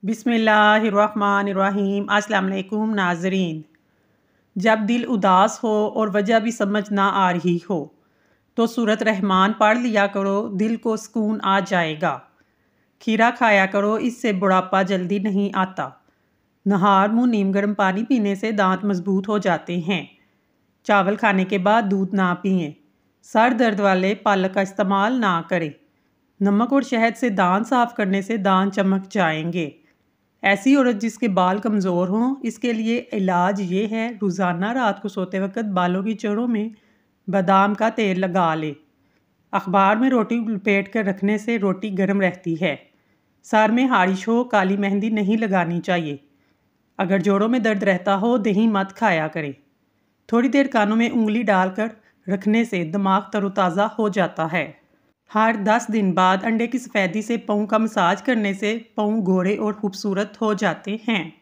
बिस्मिल्लाहिर्रहमानिर्रहीम। अस्सलाम वालेकुम नाज़रीन। जब दिल उदास हो और वजह भी समझ ना आ रही हो तो सूरत रहमान पढ़ लिया करो, दिल को सुकून आ जाएगा। खीरा खाया करो, इससे बुढ़ापा जल्दी नहीं आता। नहार मुँह नीम गर्म पानी पीने से दांत मजबूत हो जाते हैं। चावल खाने के बाद दूध ना पिएं। सर दर्द वाले पालक का इस्तेमाल ना करें। नमक और शहद से दांत साफ करने से दांत चमक जाएंगे। ऐसी औरत जिसके बाल कमज़ोर हों, इसके लिए इलाज ये है, रोज़ाना रात को सोते वक्त बालों की जड़ों में बादाम का तेल लगा ले। अखबार में रोटी लपेट कर रखने से रोटी गर्म रहती है। सर में हारिश हो, काली मेहंदी नहीं लगानी चाहिए। अगर जोड़ों में दर्द रहता हो, दही मत खाया करें। थोड़ी देर कानों में उंगली डालकर रखने से दिमाग तरोताज़ा हो जाता है। हर 10 दिन बाद अंडे की सफ़ेदी से पाँव का मसाज करने से पाँव गोरे और खूबसूरत हो जाते हैं।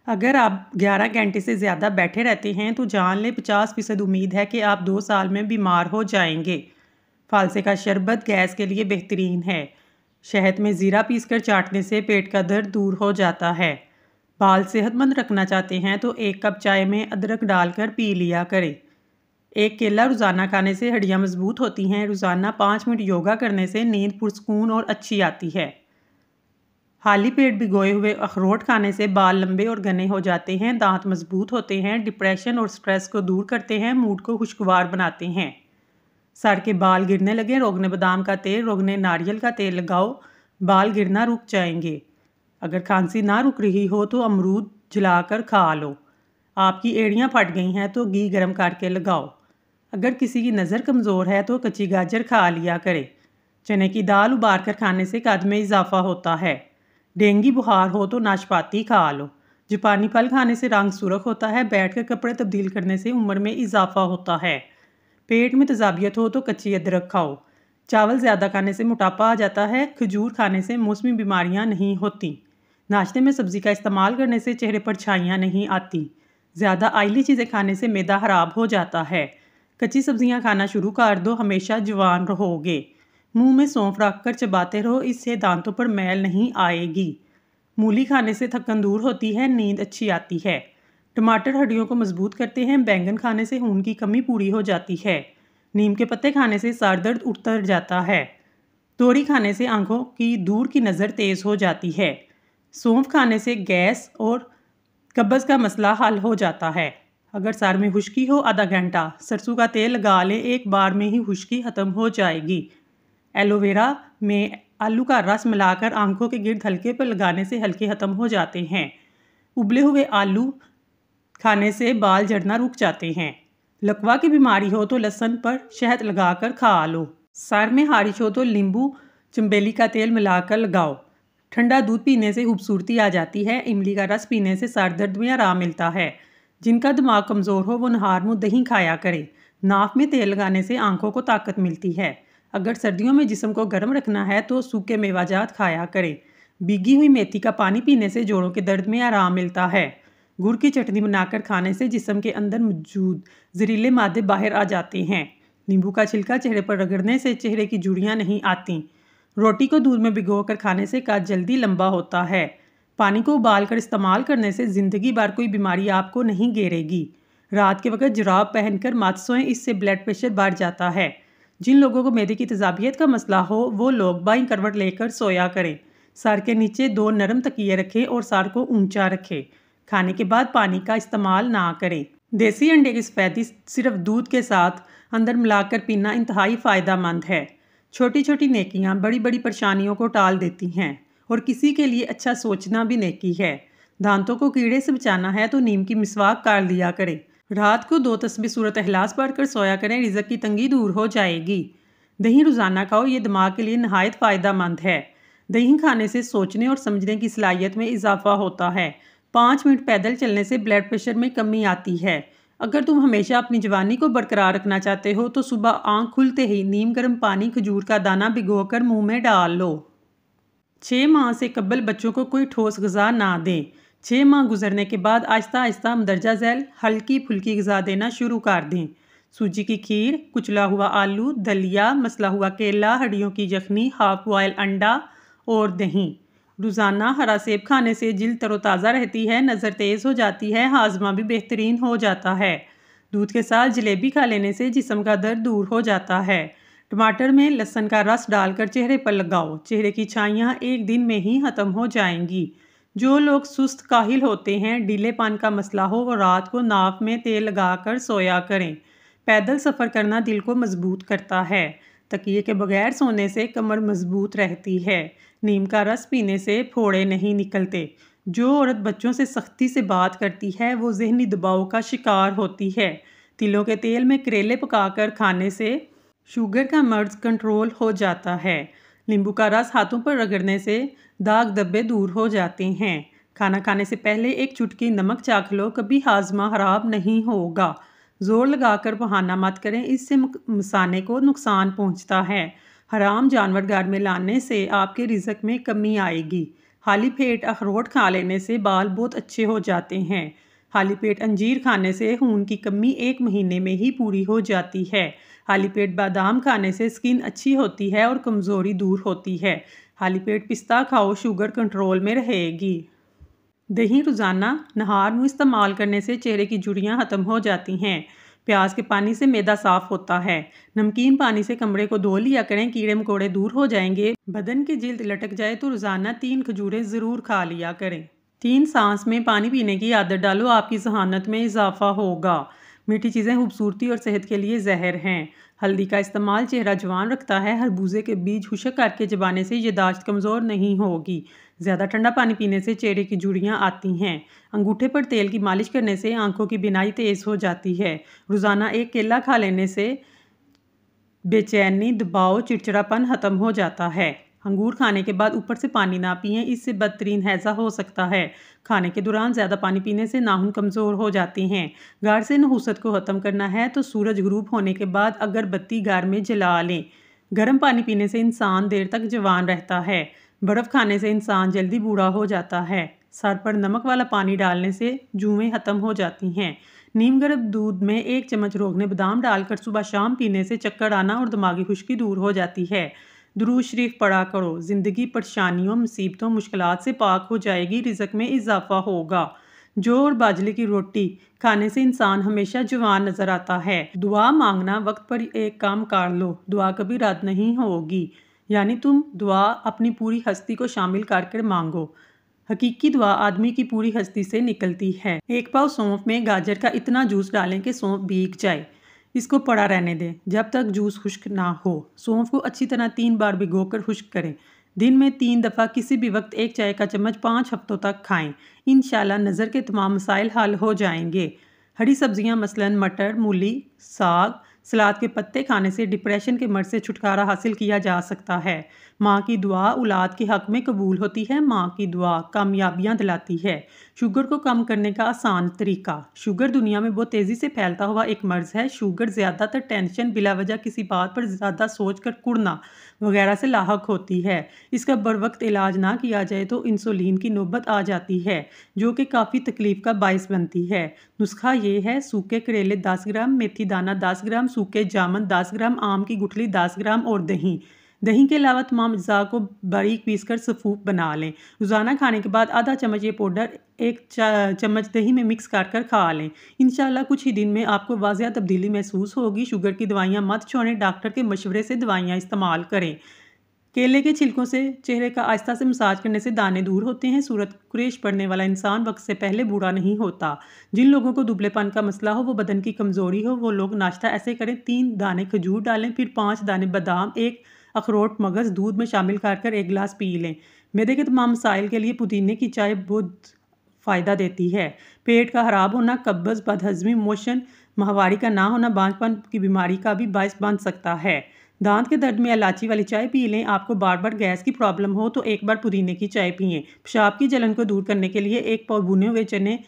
अगर आप 11 घंटे से ज़्यादा बैठे रहते हैं तो जान लें 50% उम्मीद है कि आप 2 साल में बीमार हो जाएंगे। फालसे का शरबत गैस के लिए बेहतरीन है। शहद में ज़ीरा पीसकर चाटने से पेट का दर्द दूर हो जाता है। बाल सेहतमंद रखना चाहते हैं तो 1 कप चाय में अदरक डालकर पी लिया करें। एक केला रोज़ाना खाने से हड्डियां मजबूत होती हैं। रोज़ाना 5 मिनट योगा करने से नींद पुरसकून और अच्छी आती है। खाली पेट भिगोए हुए अखरोट खाने से बाल लंबे और घने हो जाते हैं, दांत मजबूत होते हैं, डिप्रेशन और स्ट्रेस को दूर करते हैं, मूड को खुशगवार बनाते हैं। सर के बाल गिरने लगे, रोगने बादाम का तेल, रोगने नारियल का तेल लगाओ, बाल गिरना रुक जाएंगे। अगर खांसी ना रुक रही हो तो अमरूद जलाकर खा लो। आपकी एड़ियाँ फट गई हैं तो घी गर्म करके लगाओ। अगर किसी की नज़र कमज़ोर है तो कच्ची गाजर खा लिया करे। चने की दाल उबाल कर खाने से कद में इजाफा होता है। डेंगू बुखार हो तो नाशपाती खा लो। जापानी फल खाने से रंग सुर्ख होता है। बैठकर कपड़े तब्दील करने से उम्र में इजाफा होता है। पेट में तेजाबियत हो तो कच्ची अदरक खाओ। चावल ज़्यादा खाने से मोटापा आ जाता है। खजूर खाने से मौसमी बीमारियां नहीं होती। नाश्ते में सब्ज़ी का इस्तेमाल करने से चेहरे पर छाइयाँ नहीं आती। ज़्यादा आयली चीज़ें खाने से मैदा ख़राब हो जाता है। कच्ची सब्जियां खाना शुरू कर दो, हमेशा जवान रहोगे। मुंह में सौंफ रख कर चबाते रहो, इससे दांतों पर मैल नहीं आएगी। मूली खाने से थकन दूर होती है, नींद अच्छी आती है। टमाटर हड्डियों को मजबूत करते हैं। बैंगन खाने से खून की कमी पूरी हो जाती है। नीम के पत्ते खाने से सर दर्द उतर जाता है। तोरी खाने से आंखों की दूर की नज़र तेज़ हो जाती है। सौंफ खाने से गैस और कब्ज़ का मसला हल हो जाता है। अगर सर में खुश्की हो, आधा घंटा सरसों का तेल लगा लें, एक बार में ही खुश्की ख़त्म हो जाएगी। एलोवेरा में आलू का रस मिलाकर आंखों के गिर्द हल्के पर लगाने से हल्के ख़त्म हो जाते हैं। उबले हुए आलू खाने से बाल झड़ना रुक जाते हैं। लकवा की बीमारी हो तो लहसुन पर शहद लगाकर खा लो। सर में हारिश हो तो नींबू चमेली का तेल मिलाकर लगाओ। ठंडा दूध पीने से खूबसूरती आ जाती है। इमली का रस पीने से सर दर्द में आराम मिलता है। जिनका दिमाग कमज़ोर हो वो नहार मुँह दही खाया करे। नाक में तेल लगाने से आंखों को ताकत मिलती है। अगर सर्दियों में जिस्म को गर्म रखना है तो सूखे मेवाजात खाया करें। भीगी हुई मेथी का पानी पीने से जोड़ों के दर्द में आराम मिलता है। गुड़ की चटनी बनाकर खाने से जिस्म के अंदर मौजूद जहरीले मादे बाहर आ जाते हैं। नींबू का छिलका चेहरे पर रगड़ने से चेहरे की झुर्रियाँ नहीं आती। रोटी को दूध में भिगोकर खाने से कद जल्दी लंबा होता है। पानी को उबालकर इस्तेमाल करने से ज़िंदगी भर कोई बीमारी आपको नहीं घेरेगी। रात के वक्त जुराब पहनकर मत सोएं, इससे ब्लड प्रेशर बढ़ जाता है। जिन लोगों को मैदे की तेजाबियत का मसला हो वो लोग बाईं करवट लेकर सोया करें। सर के नीचे 2 नरम तकिए रखें और सर को ऊंचा रखें। खाने के बाद पानी का इस्तेमाल ना करें। देसी अंडे की सफ़ेदी सिर्फ दूध के साथ अंदर मिलाकर पीना इंतहाई फ़ायदेमंद है। छोटी छोटी नेकियां बड़ी बड़ी परेशानियों को टाल देती हैं और किसी के लिए अच्छा सोचना भी नेकी है। दांतों को कीड़े से बचाना है तो नीम की मिसवाक कर लिया करें। रात को 2 तस्बीह सूरत इखलास पढ़कर सोया करें, रिज़्क की तंगी दूर हो जाएगी। दही रोज़ाना खाओ, ये दिमाग के लिए नहायत फ़ायदेमंद है। दही खाने से सोचने और समझने की सलाहियत में इजाफा होता है। 5 मिनट पैदल चलने से ब्लड प्रेशर में कमी आती है। अगर तुम हमेशा अपनी जवानी को बरकरार रखना चाहते हो तो सुबह आँख खुलते ही नीम गर्म पानी खजूर का दाना भिगोकर मुंह में डाल लो। 6 माह से कबल बच्चों को कोई ठोस गज़ा ना दें। 6 माह गुजरने के बाद आहिस्ता आहिस्ता मंदरजा झैल हल्की फुल्की गज़ा देना शुरू कर दें। सूजी की खीर, कुचला हुआ आलू, दलिया, मसला हुआ केला, हड्डियों की यखनी, हाफ बॉयल अंडा और दही। रोज़ाना हरा सेब खाने से जिल्द तरोताज़ा रहती है, नज़र तेज़ हो जाती है, हाजमा भी बेहतरीन हो जाता है। दूध के साथ जलेबी खा लेने से जिस्म का दर्द दूर हो जाता है। टमाटर में लहसुन का रस डालकर चेहरे पर लगाओ, चेहरे की छाइयाँ एक दिन में ही ख़त्म हो जाएंगी। जो लोग सुस्त काहिल होते हैं, ढीलेपन का मसला हो, वो रात को नाक में तेल लगाकर सोया करें। पैदल सफ़र करना दिल को मजबूत करता है। तकिए के बगैर सोने से कमर मजबूत रहती है। नीम का रस पीने से फोड़े नहीं निकलते। जो औरत बच्चों से सख्ती से बात करती है वो जहनी दबाव का शिकार होती है। तिलों के तेल में करेले पकाकर खाने से शुगर का मर्ज कंट्रोल हो जाता है। नींबू का रस हाथों पर रगड़ने से दाग धब्बे दूर हो जाते हैं। खाना खाने से पहले एक चुटकी नमक चाख लो, कभी हाजमा खराब नहीं होगा। जोर लगाकर बहाना मत करें, इससे मसाने को नुकसान पहुंचता है। हराम जानवर घर में लाने से आपके रिज़्क में कमी आएगी। खाली पेट अखरोट खा लेने से बाल बहुत अच्छे हो जाते हैं। खाली पेट अंजीर खाने से खून की कमी 1 महीने में ही पूरी हो जाती है। खाली पेट बादाम खाने से स्किन अच्छी होती है और कमज़ोरी दूर होती है। खाली पेट पिस्ता खाओ, शुगर कंट्रोल में रहेगी। दही रोज़ाना नहार में इस्तेमाल करने से चेहरे की झुर्रियाँ ख़त्म हो जाती हैं। प्याज के पानी से मैदा साफ़ होता है। नमकीन पानी से कमरे को धो लिया करें, कीड़े मकोड़े दूर हो जाएंगे। बदन की जिल्द लटक जाए तो रोज़ाना 3 खजूरें ज़रूर खा लिया करें। 3 सांस में पानी पीने की आदत डालो, आपकी जहानत में इजाफा होगा। मीठी चीज़ें खूबसूरती और सेहत के लिए जहर हैं। हल्दी का इस्तेमाल चेहरा जवान रखता है। खरबूजे के बीज खुश्क करके चबाने से यादाश्त कमज़ोर नहीं होगी। ज़्यादा ठंडा पानी पीने से चेहरे की झुर्रियाँ आती हैं। अंगूठे पर तेल की मालिश करने से आंखों की बिनाई तेज़ हो जाती है। रोज़ाना 1 केला खा लेने से बेचैनी, दबाव, चिड़चिड़ापन ख़त्म हो जाता है। अंगूर खाने के बाद ऊपर से पानी ना पिएं, इससे बदतरीन हैज़ा हो सकता है। खाने के दौरान ज़्यादा पानी पीने से नाखून कमज़ोर हो जाते हैं। घर से नहुसत को ख़त्म करना है तो सूरज गुरूब होने के बाद अगरबत्ती घर में जला लें। गर्म पानी पीने से इंसान देर तक जवान रहता है। बर्फ़ खाने से इंसान जल्दी बूढ़ा हो जाता है। सर पर नमक वाला पानी डालने से जुएँ ख़त्म हो जाती हैं। नीम गर्म दूध में 1 चम्मच रोगने बादाम डालकर सुबह शाम पीने से चक्कर आना और दिमागी खुश्की दूर हो जाती है। दुरूद शरीफ पढ़ा करो, ज़िंदगी परेशानियों, मुसीबतों, मुश्किलात से पाक हो जाएगी, रिज़्क में इजाफा होगा। जौ और बाजरे की रोटी खाने से इंसान हमेशा जवान नज़र आता है। दुआ मांगना, वक्त पर एक काम कर लो, दुआ कभी रद्द नहीं होगी। यानी तुम दुआ अपनी पूरी हस्ती को शामिल कर मांगो। हकीकी दुआ आदमी की पूरी हस्ती से निकलती है। 1 पाव सौंफ में गाजर का इतना जूस डालें कि सौंफ भीग जाए। इसको पड़ा रहने दें जब तक जूस खुश्क ना हो। सौंफ को अच्छी तरह 3 बार भिगोकर खुश्क करें। दिन में 3 दफ़ा किसी भी वक्त 1 चाय का चम्मच 5 हफ्तों तक खाएं। इंशाल्लाह नज़र के तमाम मसाइल हल हो जाएंगे। हरी सब्जियां मसलन मटर, मूली, साग, सलाद के पत्ते खाने से डिप्रेशन के मर्ज से छुटकारा हासिल किया जा सकता है। माँ की दुआ औलाद के हक़ में कबूल होती है। माँ की दुआ कामयाबियाँ दिलाती है। शुगर को कम करने का आसान तरीका। शुगर दुनिया में बहुत तेज़ी से फैलता हुआ एक मर्ज़ है। शुगर ज़्यादातर टेंशन, बिलावजह किसी बात पर ज़्यादा सोच कर कुड़ना वगैरह से लाहक होती है। इसका बरवक्त इलाज ना किया जाए तो इंसुलिन की नौबत आ जाती है, जो कि काफ़ी तकलीफ़ का बाइस बनती है। नुस्खा ये है: सूखे करेले 10 ग्राम, मेथी दाना 10 ग्राम, सूखे जामुन 10 ग्राम, आम की गुठली 10 ग्राम और दही। दही के अलावा तमाम अज़्ज़ा को बारीक पीसकर सफ़ूफ बना लें। रोज़ाना खाने के बाद आधा चम्मच ये पाउडर 1 चम्मच दही में मिक्स कर खा लें। इंशाल्लाह कुछ ही दिन में आपको वाज़िया तब्दीली महसूस होगी। शुगर की दवाइयाँ मत छोड़ें, डॉक्टर के मशवरे से दवाइयाँ इस्तेमाल करें। केले के छिलकों से चेहरे का आहिस्ता से मसाज करने से दाने दूर होते हैं। सूरत कुरेश पड़ने वाला इंसान वक्त से पहले बूढ़ा नहीं होता। जिन लोगों को दुबलेपन का मसला हो, वो बदन की कमज़ोरी हो, वो लोग नाश्ता ऐसे करें: 3 दाने खजूर डालें, फिर 5 दाने बादाम, 1 अखरोट मगज़ दूध में शामिल कर 1 गिलास पी लें। मैदे के तमाम मसाइल के लिए पुदीने की चाय बहुत फ़ायदा देती है। पेट का ख़राब होना, कब्ज़, बदहज़मी, मोशन, माहवारी का ना होना बांझपन की बीमारी का भी बायस बन सकता है। दांत के दर्द में इलायची वाली चाय पी लें। आपको बार बार गैस की प्रॉब्लम हो तो एक बार पुदीने की चाय पिएं। पेशाब की जलन को दूर करने के लिए 1 पाव भुने हुए चने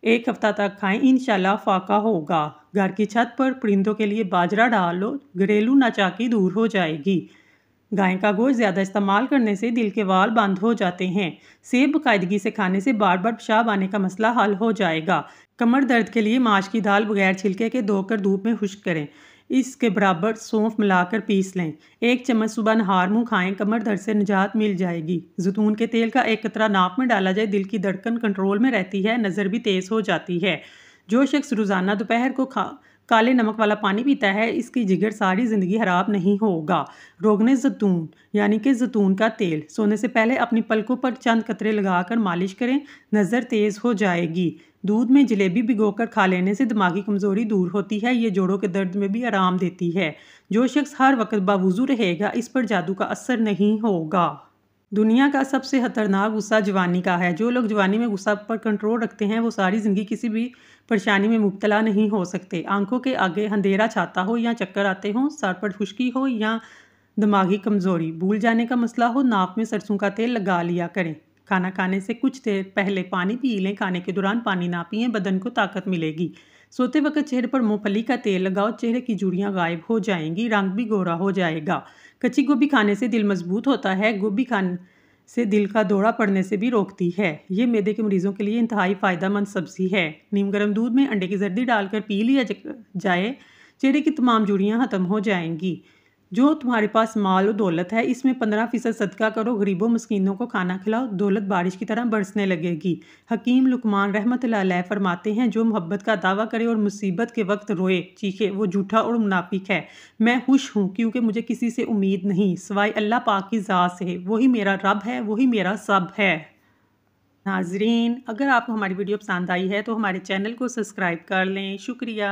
1 हफ्ता तक खाएं, इंशाल्लाह फाका होगा। घर की छत पर परिंदों के लिए बाजरा डाल लो, घरेलू नाचाकी दूर हो जाएगी। गाय का गोश्त ज़्यादा इस्तेमाल करने से दिल के वाल बंद हो जाते हैं। सेब बाकायदगी से खाने से बार बार पेशाब आने का मसला हल हो जाएगा। कमर दर्द के लिए माश की दाल बगैर छिलके के धोकर धूप में खुश्क करें। इसके बराबर सौंफ मिलाकर पीस लें। 1 चम्मच सुबह नहार मुँह खाएं, कमर दर्द से निजात मिल जाएगी। जैतून के तेल का 1 कतरा नाक में डाला जाए, दिल की धड़कन कंट्रोल में रहती है, नज़र भी तेज़ हो जाती है। जो शख्स रोज़ाना दोपहर को काले नमक वाला पानी पीता है, इसकी जिगर सारी ज़िंदगी खराब नहीं होगा। रोगने ज़ैतून यानी कि ज़ैतून का तेल सोने से पहले अपनी पलकों पर चंद कतरे लगाकर मालिश करें, नज़र तेज़ हो जाएगी। दूध में जलेबी भिगोकर खा लेने से दिमागी कमज़ोरी दूर होती है। ये जोड़ों के दर्द में भी आराम देती है। जो शख्स हर वक्त बावुज़ू रहेगा, इस पर जादू का असर नहीं होगा। दुनिया का सबसे खतरनाक गुस्सा जवानी का है। जो लोग जवानी में गुस्सा पर कंट्रोल रखते हैं, वो सारी ज़िंदगी किसी भी परेशानी में मुब्तला नहीं हो सकते। आंखों के आगे अंधेरा छाता हो या चक्कर आते हों, सर पर खुश्की हो या दिमागी कमज़ोरी, भूल जाने का मसला हो, नाक में सरसों का तेल लगा लिया करें। खाना खाने से कुछ देर पहले पानी पी लें। खाने के दौरान पानी ना पिएं, बदन को ताकत मिलेगी। सोते वक्त चेहरे पर मूंगफली का तेल लगाओ, चेहरे की झुर्रियाँ गायब हो जाएंगी, रंग भी गोरा हो जाएगा। कच्ची गोभी खाने से दिल मजबूत होता है। गोभी खाने से दिल का दौरा पड़ने से भी रोकती है। ये मैदे के मरीजों के लिए इंतहाई फ़ायदेमंद सब्ज़ी है। नीम गर्म दूध में अंडे की जर्दी डालकर पी लिया जाए, चेहरे की तमाम झुर्रियाँ ख़त्म हो जाएंगी। जो तुम्हारे पास माल और दौलत है, इसमें 15% सदका करो, गरीबों मस्कीनों को खाना खिलाओ, दौलत बारिश की तरह बरसने लगेगी। हकीम लुकमान रहमतुल्लाह अलैह फरमाते हैं, जो मोहब्बत का दावा करे और मुसीबत के वक्त रोए चीखे, वो झूठा और मुनाफिक है। मैं खुश हूँ क्योंकि मुझे किसी से उम्मीद नहीं सिवाय अल्लाह पाक की ज़ात से। वही मेरा रब है, वही मेरा सब है। नाजरीन, अगर आपको हमारी वीडियो पसंद आई है तो हमारे चैनल को सब्सक्राइब कर लें। शुक्रिया।